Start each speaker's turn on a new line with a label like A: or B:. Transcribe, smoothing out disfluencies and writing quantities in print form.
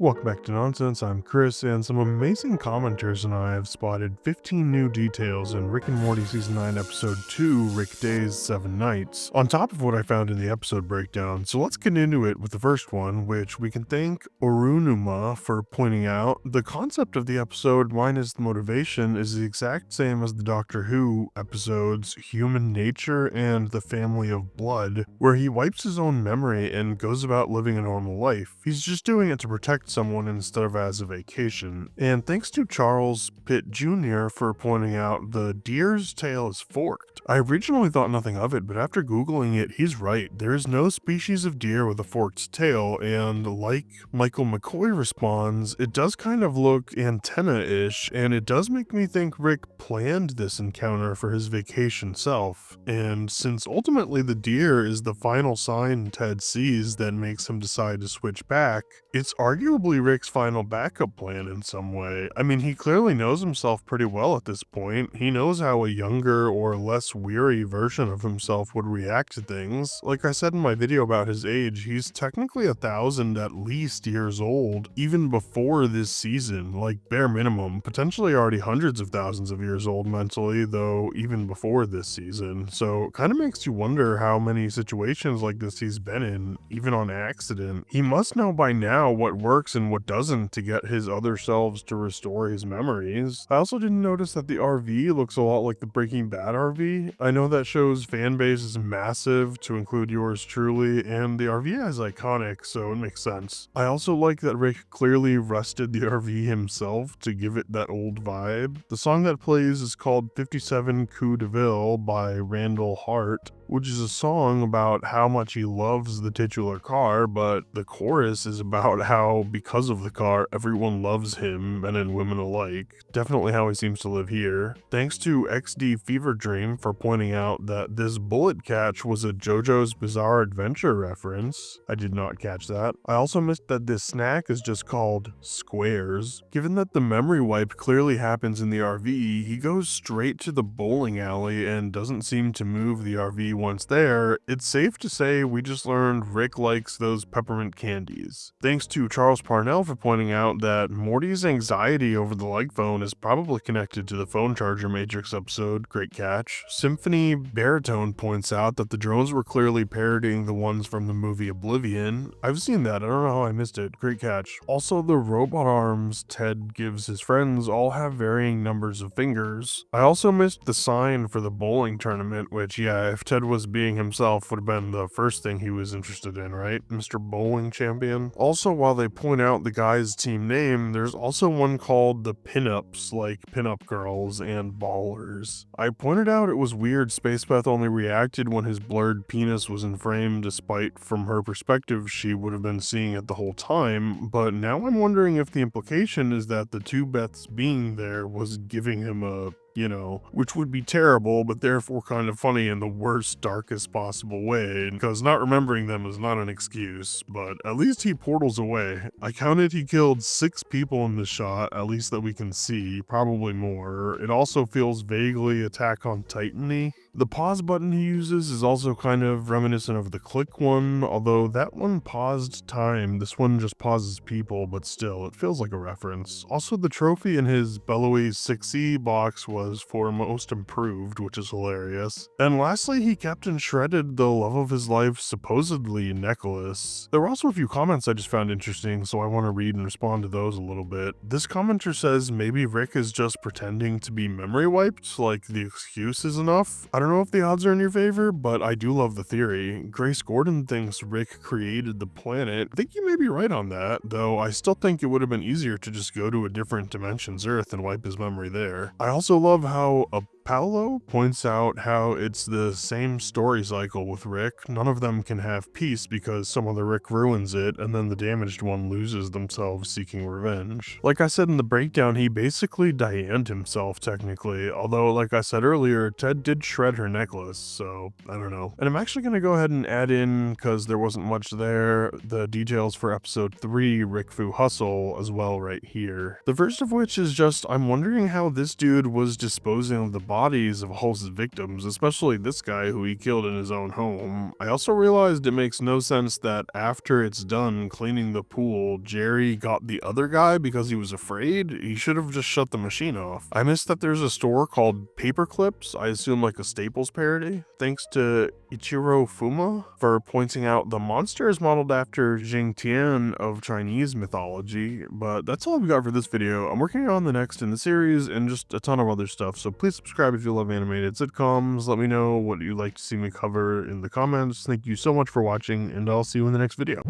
A: Welcome back to Nonsense. I'm Chris, and some amazing commenters and I have spotted 15 new details in Rick and Morty Season 9, Episode 2, Rick Days 7 Nights, on top of what I found in the episode breakdown. So let's get into it with the first one, which we can thank Orunuma for pointing out. The concept of the episode, minus the motivation, is the exact same as the Doctor Who episodes Human Nature and The Family of Blood, where he wipes his own memory and goes about living a normal life. He's just doing it to protect someone instead of as a vacation. And thanks to Charles Pitt Jr. for pointing out the deer's tail is forked. I originally thought nothing of it, but after googling it, he's right. There is no species of deer with a forked tail, and like Michael McCoy responds, it does kind of look antenna-ish, and it does make me think Rick planned this encounter for his vacation self. And since ultimately the deer is the final sign Ted sees that makes him decide to switch back, it's arguably Rick's final backup plan in some way. I mean, he clearly knows himself pretty well at this point. He knows how a younger or less weary version of himself would react to things. Like I said in my video about his age, he's technically 1,000 at least years old, even before this season, like bare minimum, potentially already hundreds of thousands of years old mentally, though even before this season. So kind of makes you wonder how many situations like this he's been in, even on accident. He must know by now what works and what doesn't to get his other selves to restore his memories. I also didn't notice that the RV looks a lot like the Breaking Bad RV. I know that show's fan base is massive, to include yours truly, and the RV is iconic, so it makes sense. I also like that Rick clearly rusted the RV himself to give it that old vibe. The song that plays is called 57 Coup de Ville by Randall Hart, which is a song about how much he loves the titular car, but the chorus is about how, because of the car, everyone loves him, men and women alike. Definitely how he seems to live here. Thanks to XD Fever Dream for pointing out that this bullet catch was a JoJo's Bizarre Adventure reference. I did not catch that. I also missed that this snack is just called squares. Given that the memory wipe clearly happens in the RV, he goes straight to the bowling alley and doesn't seem to move the RV once there. It's safe to say we just learned Rick likes those peppermint candies. Thanks to Charles Parnell for pointing out that Morty's anxiety over the like phone is probably connected to the phone charger Matrix episode. Great catch. Symphony Baritone points out that the drones were clearly parodying the ones from the movie Oblivion. I've seen that, I don't know how I missed it. Great catch. Also, the robot arms Ted gives his friends all have varying numbers of fingers. I also missed the sign for the bowling tournament, which, yeah, if Ted was being himself, would have been the first thing he was interested in, right? Mr. Bowling Champion. Also, while they point out the guy's team name, there's also one called the Pinups, like Pinup Girls and Ballers. I pointed out it was weird Spacebeth only reacted when his blurred penis was in frame, despite from her perspective she would have been seeing it the whole time, but now I'm wondering if the implication is that the two Beths being there was giving him a, which would be terrible, but therefore kind of funny in the worst, darkest possible way, because not remembering them is not an excuse, but at least he portals away. I counted he killed 6 people in this shot, at least that we can see, probably more. It also feels vaguely Attack on Titan-y. The pause button he uses is also kind of reminiscent of the click one, although that one paused time, this one just pauses people, but still, it feels like a reference. Also, the trophy in his Beloise 6E box was for most improved, which is hilarious. And lastly, he kept and shredded the love of his life, supposedly necklace. There were also a few comments I just found interesting, so I want to read and respond to those a little bit. This commenter says maybe Rick is just pretending to be memory wiped, like the excuse is enough. I don't know if the odds are in your favor, but I do love the theory. Grace Gordon thinks Rick created the planet. I think you may be right on that, though I still think it would have been easier to just go to a different dimension's Earth and wipe his memory there. I also love how Paolo points out how it's the same story cycle with Rick. None of them can have peace because some other Rick ruins it, and then the damaged one loses themselves seeking revenge. Like I said in the breakdown, he basically Dianed himself technically, although like I said earlier, Ted did shred her necklace, so I don't know. And I'm actually going to go ahead and add in, because there wasn't much there, the details for episode 3, Rick Fu Hustle, as well right here. The first of which is just, I'm wondering how this dude was disposing of the body bodies of all his victims, especially this guy who he killed in his own home. I also realized it makes no sense that after it's done cleaning the pool, Jerry got the other guy because he was afraid. He should have just shut the machine off. I missed that there's a store called Paper Clips, I assume like a Staples parody. Thanks to Ichiro Fuma for pointing out the monster is modeled after Jing Tian of Chinese mythology, but that's all I've got for this video. I'm working on the next in the series and just a ton of other stuff, so please subscribe if you love animated sitcoms. Let me know what you'd like to see me cover in the comments. Thank you so much for watching, and I'll see you in the next video.